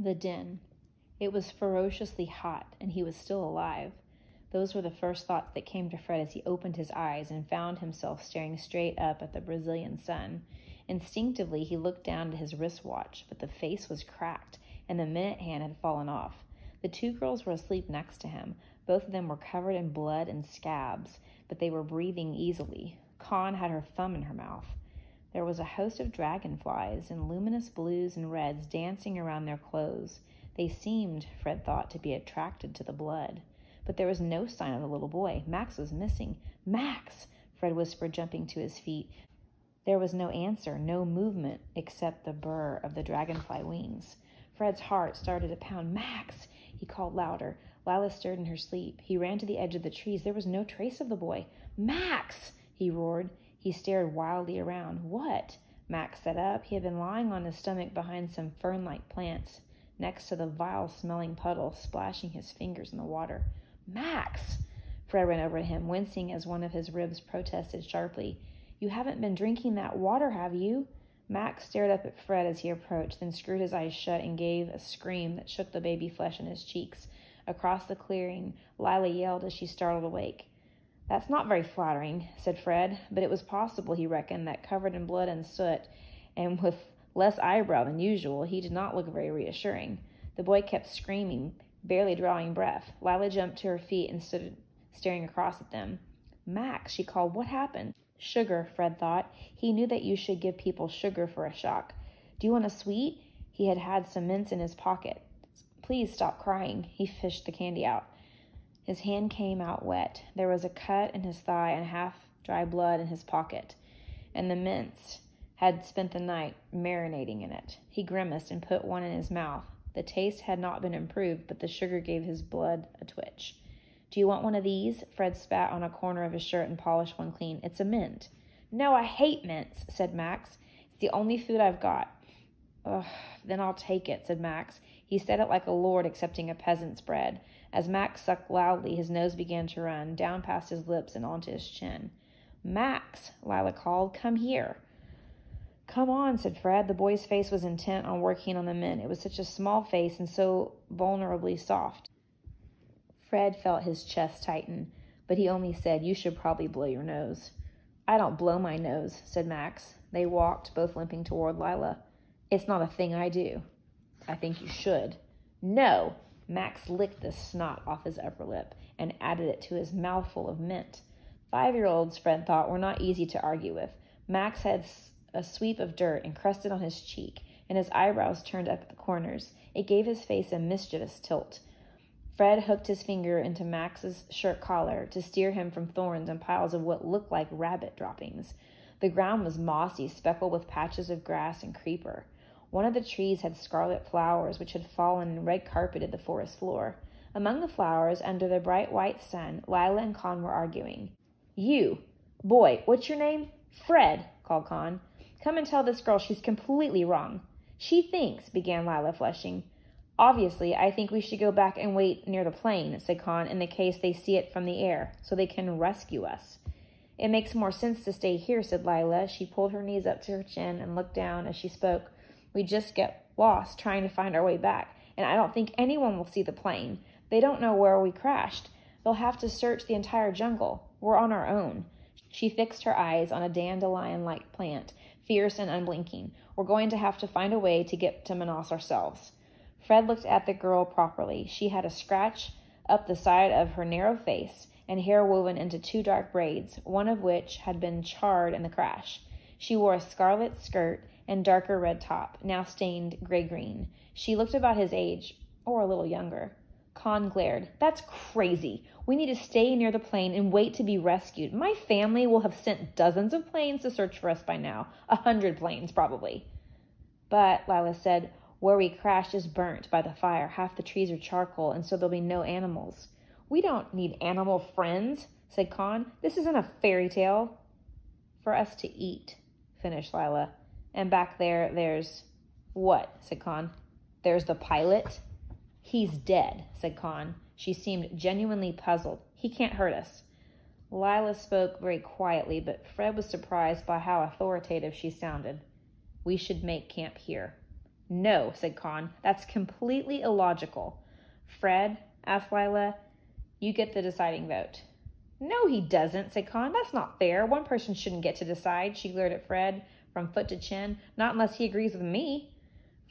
The den. It was ferociously hot, and he was still alive. Those were the first thoughts that came to Fred as he opened his eyes and found himself staring straight up at the Brazilian sun. Instinctively, he looked down at his wristwatch, but the face was cracked, and the minute hand had fallen off. The two girls were asleep next to him. Both of them were covered in blood and scabs, but they were breathing easily. Con had her thumb in her mouth. There was a host of dragonflies in luminous blues and reds dancing around their clothes. They seemed, Fred thought, to be attracted to the blood. But there was no sign of the little boy. Max was missing. "Max!" Fred whispered, jumping to his feet. There was no answer, no movement, except the burr of the dragonfly wings. Fred's heart started to pound. "Max!" he called louder. Lila stirred in her sleep. He ran to the edge of the trees. There was no trace of the boy. "Max!" he roared. He stared wildly around. "What?" Max sat up. He had been lying on his stomach behind some fern-like plants, next to the vile-smelling puddle, splashing his fingers in the water. "Max!" Fred ran over to him, wincing as one of his ribs protested sharply. "You haven't been drinking that water, have you?" Max stared up at Fred as he approached, then screwed his eyes shut and gave a scream that shook the baby flesh in his cheeks. Across the clearing, Lila yelled as she startled awake. "That's not very flattering," said Fred, but it was possible, he reckoned, that covered in blood and soot, and with less eyebrow than usual, he did not look very reassuring. The boy kept screaming, barely drawing breath. Lila jumped to her feet and stood staring across at them. "Max," she called, "what happened?" "Sugar," Fred thought. He knew that you should give people sugar for a shock. "Do you want a sweet?" He had some mints in his pocket. "Please stop crying." He fished the candy out. His hand came out wet. There was a cut in his thigh and half-dry blood in his pocket, and the mints had spent the night marinating in it. He grimaced and put one in his mouth. The taste had not been improved, but the sugar gave his blood a twitch. "Do you want one of these?" Fred spat on a corner of his shirt and polished one clean. "It's a mint." "No, I hate mints," said Max. "It's the only food I've got." "Ugh, then I'll take it," said Max. He said it like a lord accepting a peasant's bread. As Max sucked loudly, his nose began to run, down past his lips and onto his chin. "Max," Lila called, "come here." "Come on," said Fred. The boy's face was intent on working on the mint. It was such a small face and so vulnerably soft. Fred felt his chest tighten, but he only said, "You should probably blow your nose." "I don't blow my nose," said Max. They walked, both limping toward Lila. "It's not a thing I do." "I think you should." "No!" Max licked the snot off his upper lip and added it to his mouthful of mint. 5-year-olds, Fred thought, were not easy to argue with. Max had a sweep of dirt encrusted on his cheek, and his eyebrows turned up at the corners. It gave his face a mischievous tilt. Fred hooked his finger into Max's shirt collar to steer him from thorns and piles of what looked like rabbit droppings. The ground was mossy, speckled with patches of grass and creeper. One of the trees had scarlet flowers which had fallen and red-carpeted the forest floor. Among the flowers, under the bright white sun, Lila and Con were arguing. "You! Boy, what's your name?" "Fred," called Con. "Come and tell this girl she's completely wrong." "She thinks," began Lila, flushing. "Obviously, I think we should go back and wait near the plane," said Con, "in the case they see it from the air, so they can rescue us." "It makes more sense to stay here," said Lila. She pulled her knees up to her chin and looked down as she spoke. "We just get lost trying to find our way back, and I don't think anyone will see the plane. They don't know where we crashed. They'll have to search the entire jungle. We're on our own." She fixed her eyes on a dandelion-like plant, fierce and unblinking. "We're going to have to find a way to get to Manaus ourselves." Fred looked at the girl properly. She had a scratch up the side of her narrow face and hair woven into 2 dark braids, one of which had been charred in the crash. She wore a scarlet skirt and darker red top, now stained gray-green. She looked about his age, or a little younger. Con glared. "That's crazy. We need to stay near the plane and wait to be rescued. My family will have sent dozens of planes to search for us by now. 100 planes, probably." "But," Lila said, "where we crashed is burnt by the fire. Half the trees are charcoal, and so there'll be no animals." "We don't need animal friends," said Con. "This isn't a fairy tale." "For us to eat," finished Lila. "And back there's—" "What?" said Con. "There's the pilot." "He's dead," said Con. She seemed genuinely puzzled. "He can't hurt us." Lila spoke very quietly, but Fred was surprised by how authoritative she sounded. "We should make camp here." No, said Con. That's completely illogical. Fred, asked Lila, you get the deciding vote. No, he doesn't, said Con. That's not fair. One person shouldn't get to decide, she glared at Fred from foot to chin. Not unless he agrees with me.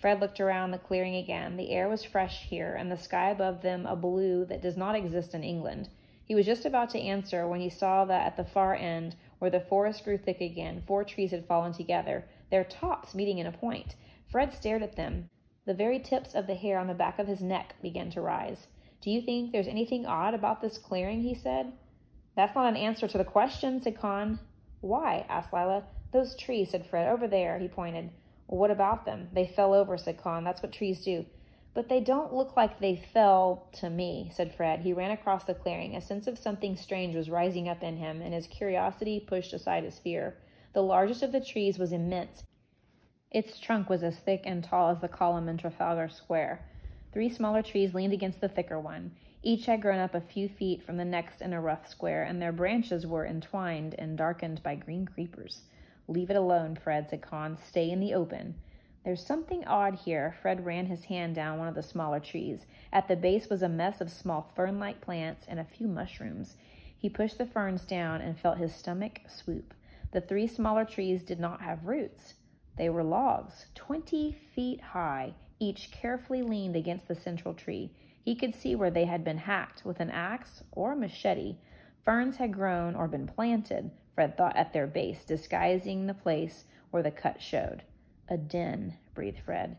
Fred looked around the clearing again. The air was fresh here, and the sky above them a blue that does not exist in England. He was just about to answer when he saw that at the far end, where the forest grew thick again, 4 trees had fallen together, their tops meeting in a point. Fred stared at them. The very tips of the hair on the back of his neck began to rise. Do you think there's anything odd about this clearing? He said. That's not an answer to the question, said Con. Why? Asked Lila. Those trees, said Fred. Over there, he pointed. Well, what about them? They fell over, said Con. That's what trees do. But they don't look like they fell to me, said Fred. He ran across the clearing. A sense of something strange was rising up in him, and his curiosity pushed aside his fear. The largest of the trees was immense. Its trunk was as thick and tall as the column in Trafalgar Square. 3 smaller trees leaned against the thicker one. Each had grown up a few feet from the next in a rough square, and their branches were entwined and darkened by green creepers. Leave it alone, Fred, said Con. Stay in the open. There's something odd here. Fred ran his hand down one of the smaller trees. At the base was a mess of small fern-like plants and a few mushrooms. He pushed the ferns down and felt his stomach swoop. The 3 smaller trees did not have roots. They were logs, 20 feet high, each carefully leaned against the central tree. He could see where they had been hacked with an axe or a machete. Ferns had grown or been planted, Fred thought, at their base, disguising the place where the cut showed. A den, breathed Fred.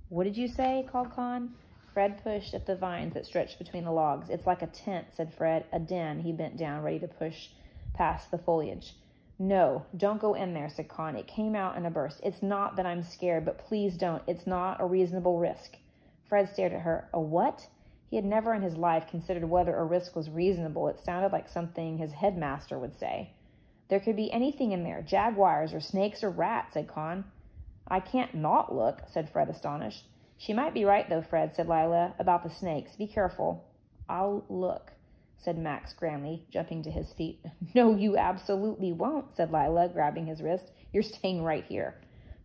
What did you say? Called Con. Fred pushed at the vines that stretched between the logs. It's like a tent, said Fred. A den. He bent down, ready to push past the foliage. No, don't go in there, said Con. It came out in a burst. It's not that I'm scared, but please don't. It's not a reasonable risk. Fred stared at her. A what? He had never in his life considered whether a risk was reasonable. It sounded like something his headmaster would say. There could be anything in there, jaguars or snakes or rats, said Con. I can't not look, said Fred, astonished. She might be right, though, Fred, said Lila, about the snakes. Be careful. I'll look, said Max grandly, jumping to his feet. No, you absolutely won't, said Lila, grabbing his wrist. You're staying right here.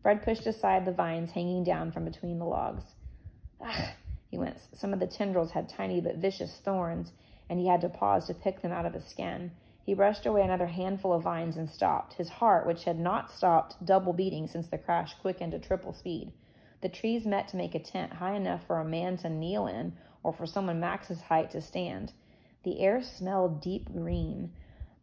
Fred pushed aside the vines hanging down from between the logs. Ugh, he winced. Some of the tendrils had tiny but vicious thorns, and he had to pause to pick them out of his skin. He brushed away another handful of vines and stopped. His heart, which had not stopped double beating since the crash, quickened to triple speed. The trees met to make a tent high enough for a man to kneel in, or for someone Max's height to stand. The air smelled deep green.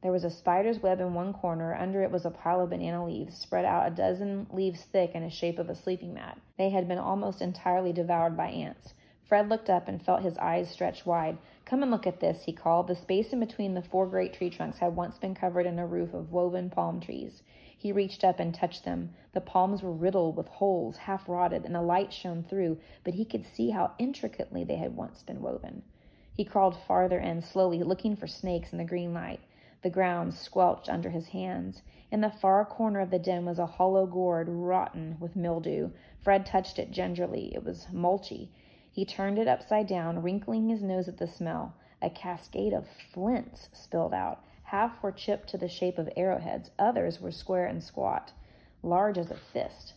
There was a spider's web in one corner. Under it was a pile of banana leaves, spread out a dozen leaves thick in the shape of a sleeping mat. They had been almost entirely devoured by ants. Fred looked up and felt his eyes stretch wide. Come and look at this, he called. The space in between the 4 great tree trunks had once been covered in a roof of woven palm trees. He reached up and touched them. The palms were riddled with holes, half rotted, and the light shone through, but he could see how intricately they had once been woven. He crawled farther in, slowly, looking for snakes in the green light. The ground squelched under his hands. In the far corner of the den was a hollow gourd, rotten with mildew. Fred touched it gingerly. It was mulchy. He turned it upside down, wrinkling his nose at the smell. A cascade of flints spilled out. Half were chipped to the shape of arrowheads. Others were square and squat, large as a fist.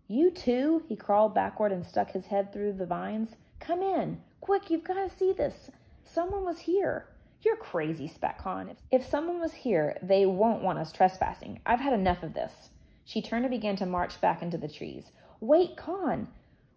You too? He crawled backward and stuck his head through the vines. Come in. Quick, you've got to see this. Someone was here. You're crazy, spat Con. If someone was here, they won't want us trespassing. I've had enough of this. She turned and began to march back into the trees. Wait, Con.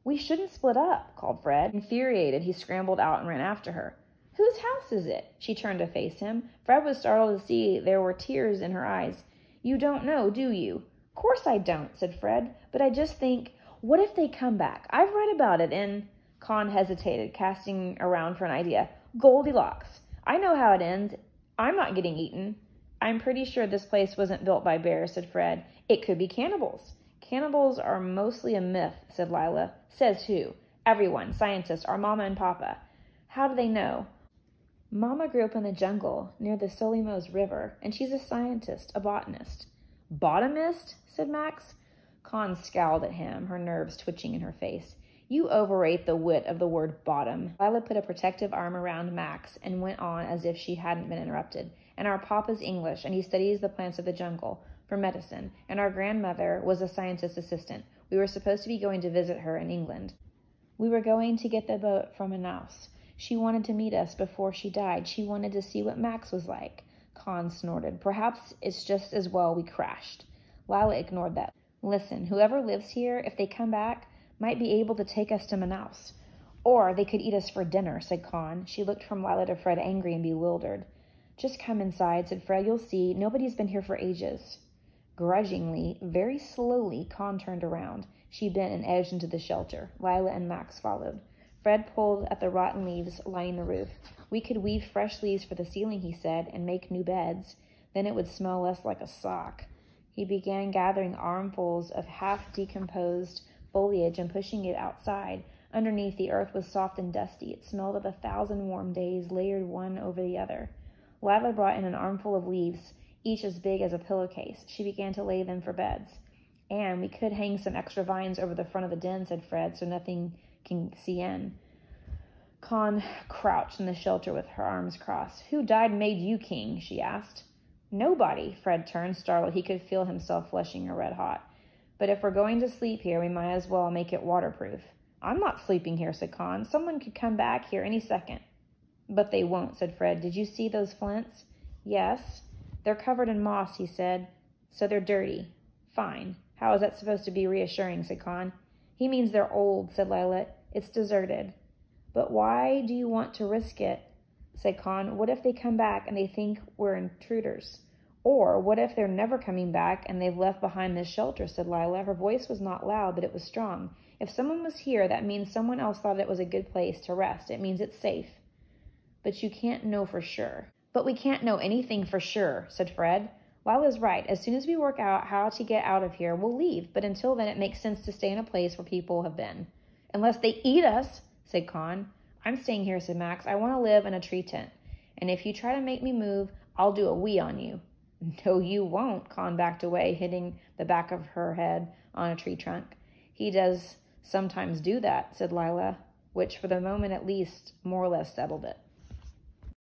We shouldn't split up, called Fred. Infuriated, he scrambled out and ran after her. Whose house is it? She turned to face him. Fred was startled to see there were tears in her eyes. You don't know, do you? Course I don't, said Fred. But I just think, what if they come back? I've read about it in... Con hesitated, casting around for an idea. Goldilocks. I know how it ends. I'm not getting eaten. I'm pretty sure this place wasn't built by bears, said Fred. It could be cannibals. Cannibals are mostly a myth, said Lila. Says who? Everyone. Scientists. Our mama and papa. How do they know? Mama grew up in the jungle near the Solimo's River, and she's a scientist, a botanist. Botanist? Said Max. Con scowled at him, her nerves twitching in her face. You overrate the wit of the word bottom. Lila put a protective arm around Max and went on as if she hadn't been interrupted. And our papa's English, and he studies the plants of the jungle for medicine. And our grandmother was a scientist assistant. We were supposed to be going to visit her in England. We were going to get the boat from Manaus. She wanted to meet us before she died. She wanted to see what Max was like. Con snorted. Perhaps it's just as well we crashed. Lila ignored that. Listen, whoever lives here, if they come back, might be able to take us to Manaus. Or they could eat us for dinner, said Con. She looked from Lila to Fred, angry and bewildered. Just come inside, said Fred. You'll see. Nobody's been here for ages. Grudgingly, very slowly, Con turned around. She bent and edged into the shelter. Lila and Max followed. Fred pulled at the rotten leaves lining the roof. We could weave fresh leaves for the ceiling, he said, and make new beds. Then it would smell less like a sock. He began gathering armfuls of half-decomposed foliage and pushing it outside. Underneath, the earth was soft and dusty. It smelled of 1,000 warm days layered one over the other. Lila brought in an armful of leaves, each as big as a pillowcase. She began to lay them for beds. And we could hang some extra vines over the front of the den, said Fred, so nothing can see in. Con crouched in the shelter with her arms crossed. Who died and made you king? She asked. Nobody. Fred turned, startled. He could feel himself flushing red hot. But if we're going to sleep here, we might as well make it waterproof. I'm not sleeping here, said Con. Someone could come back here any second. But they won't, said Fred. Did you see those flints? Yes. They're covered in moss, he said. So they're dirty. Fine. How is that supposed to be reassuring, said Con. He means they're old, said Lila. It's deserted. But why do you want to risk it, said Con. What if they come back and they think we're intruders? Or what if they're never coming back and they've left behind this shelter, said Lila. Her voice was not loud, but it was strong. If someone was here, that means someone else thought it was a good place to rest. It means it's safe. But you can't know for sure. But we can't know anything for sure, said Fred. Lila's right. As soon as we work out how to get out of here, we'll leave. But until then, it makes sense to stay in a place where people have been. Unless they eat us, said Con. I'm staying here, said Max. I want to live in a tree tent. And if you try to make me move, I'll do a wee on you. No, you won't, Con backed away, hitting the back of her head on a tree trunk. He does sometimes do that, said Lila, which for the moment at least more or less settled it.